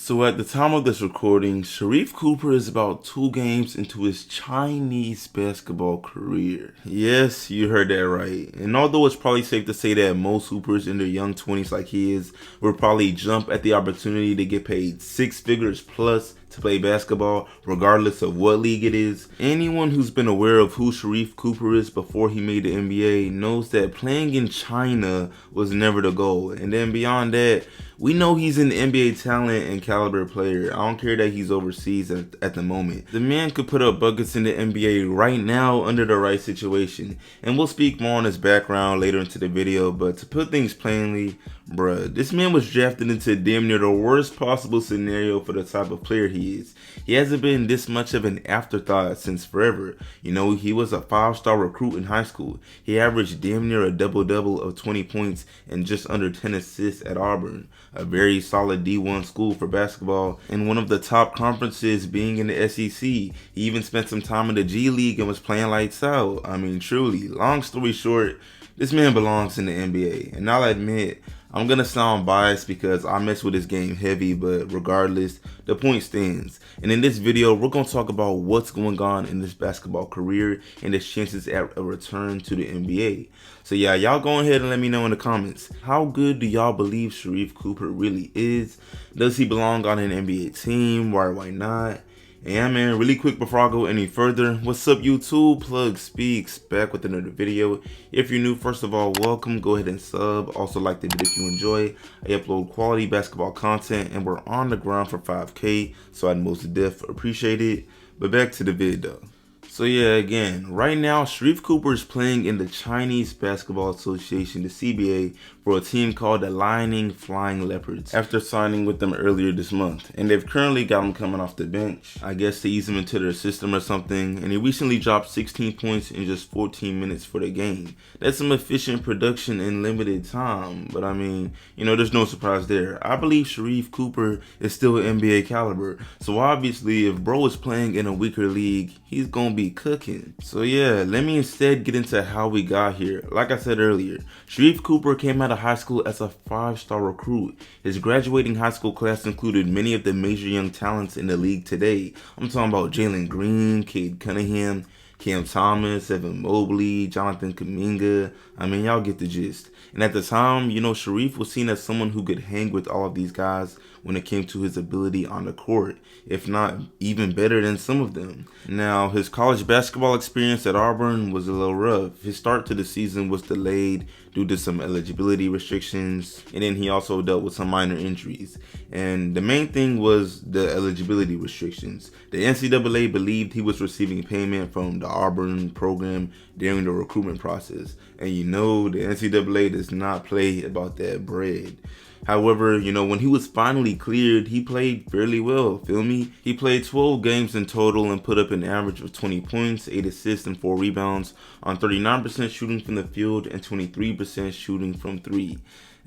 So at the time of this recording, Sharife Cooper is about 2 games into his Chinese basketball career. Yes, you heard that right. And although it's probably safe to say that most hoopers in their young 20s like he is would probably jump at the opportunity to get paid 6 figures plus to play basketball, regardless of what league it is. Anyone who's been aware of who Sharife Cooper is before he made the NBA knows that playing in China was never the goal. And then beyond that, we know he's an NBA talent and caliber player. I don't care that he's overseas at the moment. The man could put up buckets in the NBA right now under the right situation. And we'll speak more on his background later into the video, but to put things plainly, bruh, this man was drafted into damn near the worst possible scenario for the type of player he is. He hasn't been this much of an afterthought since forever. You know, he was a 5-star recruit in high school. He averaged damn near a double-double of 20 points and just under 10 assists at Auburn, a very solid D1 school for basketball, and one of the top conferences being in the SEC. He even spent some time in the G League and was playing lights out. I mean, truly, long story short, this man belongs in the NBA. And I'll admit, I'm gonna sound biased because I mess with this game heavy, but regardless, the point stands. And in this video, we're gonna talk about what's going on in this basketball career and his chances at a return to the NBA. So yeah, y'all go ahead and let me know in the comments, how good do y'all believe Sharife Cooper really is? Does he belong on an NBA team? Why not? And yeah, man, really quick before I go any further, what's up YouTube? Plug Speaks back with another video. If you're new, first of all, welcome. Go ahead and sub. Also like the video if you enjoy. I upload quality basketball content and we're on the ground for 5K, so I'd most def appreciate it. But back to the vid though. So yeah, again, right now Sharife Cooper is playing in the Chinese Basketball Association, the CBA, for a team called the Liaoning Flying Leopards after signing with them earlier this month. And they've currently got him coming off the bench, I guess to ease him into their system or something. And he recently dropped 16 points in just 14 minutes for the game. That's some efficient production in limited time. But I mean, you know, there's no surprise there. I believe Sharife Cooper is still an NBA caliber. So obviously, if bro is playing in a weaker league, he's gonna be cooking. So yeah, let me instead get into how we got here. Like I said earlier, Sharife Cooper came out of high school as a 5-star recruit. His graduating high school class included many of the major young talents in the league today. I'm talking about Jalen Green, Cade Cunningham, Cam Thomas, Evan Mobley, Jonathan Kuminga. I mean, y'all get the gist. And at the time, you know, Sharife was seen as someone who could hang with all of these guys when it came to his ability on the court, if not even better than some of them. Now, his college basketball experience at Auburn was a little rough. His start to the season was delayed due to some eligibility restrictions, and then he also dealt with some minor injuries. And the main thing was the eligibility restrictions. The NCAA believed he was receiving payment from the Auburn program during the recruitment process. And you know, the NCAA does not play about that bread. However, you know, when he was finally cleared, he played fairly well, feel me? He played 12 games in total and put up an average of 20 points, 8 assists, and 4 rebounds on 39% shooting from the field and 23% shooting from 3.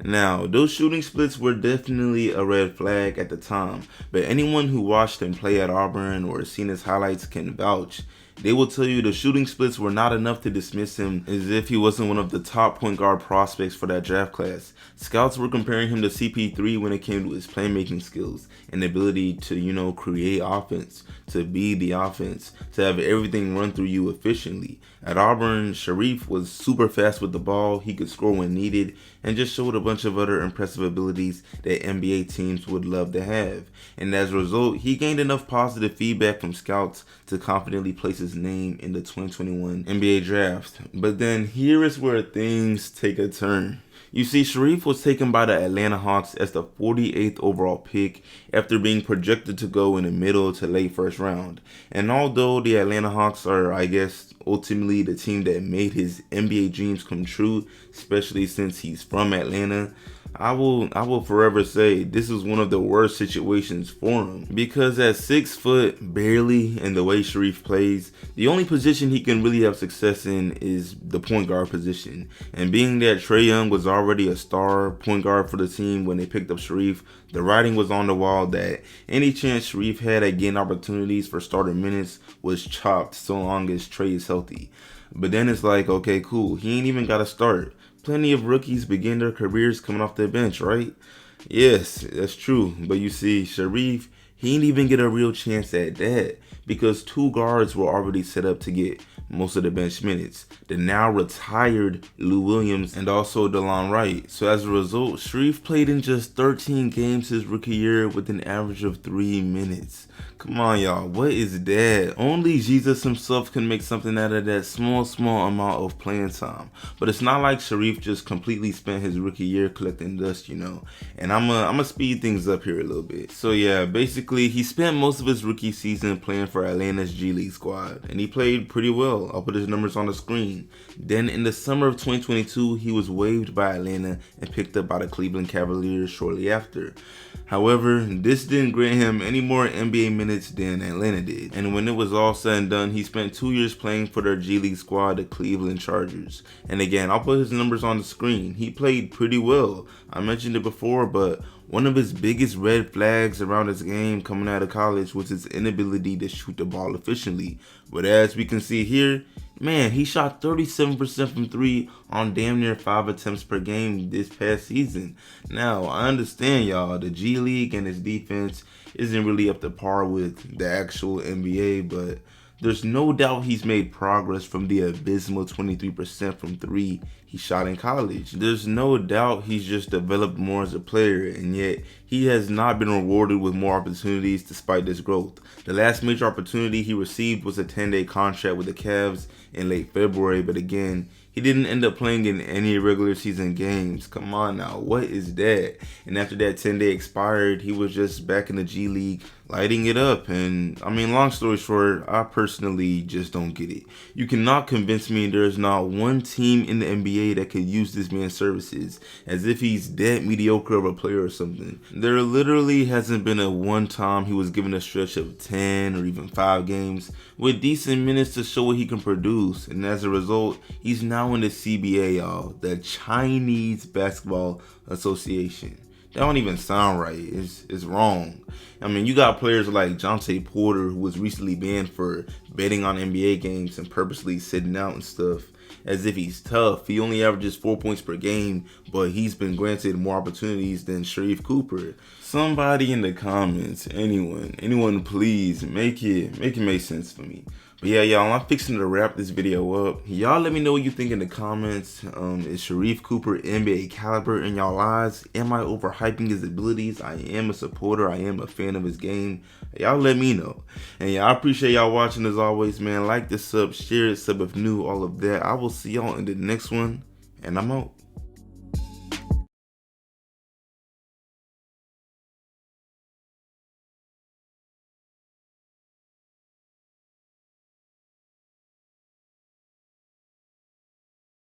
Now, those shooting splits were definitely a red flag at the time, but anyone who watched him play at Auburn or seen his highlights can vouch. They will tell you the shooting splits were not enough to dismiss him as if he wasn't one of the top point guard prospects for that draft class. Scouts were comparing him to CP3 when it came to his playmaking skills and ability to, you know, create offense, to be the offense, to have everything run through you efficiently. At Auburn, Sharife was super fast with the ball, he could score when needed, and just showed a bunch of other impressive abilities that NBA teams would love to have. And as a result, he gained enough positive feedback from scouts to confidently place his name in the 2021 NBA draft. But then here is where things take a turn. You see, Sharife was taken by the Atlanta Hawks as the 48th overall pick after being projected to go in the middle to late first round. And although the Atlanta Hawks are, I guess, ultimately the team that made his NBA dreams come true, especially since he's from Atlanta, I will forever say this is one of the worst situations for him, because at 6 foot barely and the way Sharife plays, the only position he can really have success in is the point guard position. And being that Trae Young was already a star point guard for the team when they picked up Sharife, the writing was on the wall that any chance Sharife had at getting opportunities for starter minutes was chopped so long as Trae is healthy. But then it's like, okay, cool, he ain't even got to start. Plenty of rookies begin their careers coming off the bench, right? Yes, that's true. But you see, Sharife, he didn't even get a real chance at that because two guards were already set up to get most of the bench minutes. The now retired Lou Williams and also DeLon Wright. So as a result, Sharife played in just 13 games his rookie year with an average of 3 minutes. Come on, y'all, what is that? Only Jesus himself can make something out of that small amount of playing time. But it's not like Sharife just completely spent his rookie year collecting dust, you know. And I'm gonna speed things up here a little bit. So yeah, basically he spent most of his rookie season playing for Atlanta's G League squad, and he played pretty well. I'll put his numbers on the screen. Then in the summer of 2022, he was waived by Atlanta and picked up by the Cleveland Cavaliers shortly after. However, this didn't grant him any more NBA minutes than Atlanta did. And when it was all said and done, he spent 2 years playing for their G League squad, the Cleveland Chargers. And again, I'll put his numbers on the screen. He played pretty well. I mentioned it before, but one of his biggest red flags around his game coming out of college was his inability to shoot the ball efficiently. But as we can see here, man, he shot 37% from 3 on damn near 5 attempts per game this past season. Now, I understand, y'all, the G League and his defense isn't really up to par with the actual NBA, but there's no doubt he's made progress from the abysmal 23% from 3 he shot in college. There's no doubt he's just developed more as a player, and yet he has not been rewarded with more opportunities despite this growth. The last major opportunity he received was a 10-day contract with the Cavs in late February, but again, he didn't end up playing in any regular season games. Come on now, what is that? And after that 10-day expired, he was just back in the G League lighting it up. And I mean, long story short, I personally just don't get it. You cannot convince me there's not one team in the NBA that could use this man's services, as if he's that mediocre of a player or something. There literally hasn't been a one time he was given a stretch of 10 or even 5 games with decent minutes to show what he can produce. And as a result, he's now in the CBA, y'all, the Chinese Basketball Association. That don't even sound right. It's wrong. I mean, you got players like Jonte Porter, who was recently banned for betting on NBA games and purposely sitting out and stuff, as if he's tough. He only averages 4 points per game, but he's been granted more opportunities than Sharife Cooper. Somebody in the comments, anyone, please make it make sense for me. But yeah, y'all, I'm fixing to wrap this video up. Y'all let me know what you think in the comments. Is Sharife Cooper NBA caliber in y'all eyes? Am I overhyping his abilities? I am a supporter. I am a fan of his game. Y'all let me know. And yeah, I appreciate y'all watching as always, man. Like this sub, share it, sub if new, all of that. I will see y'all in the next one, and I'm out.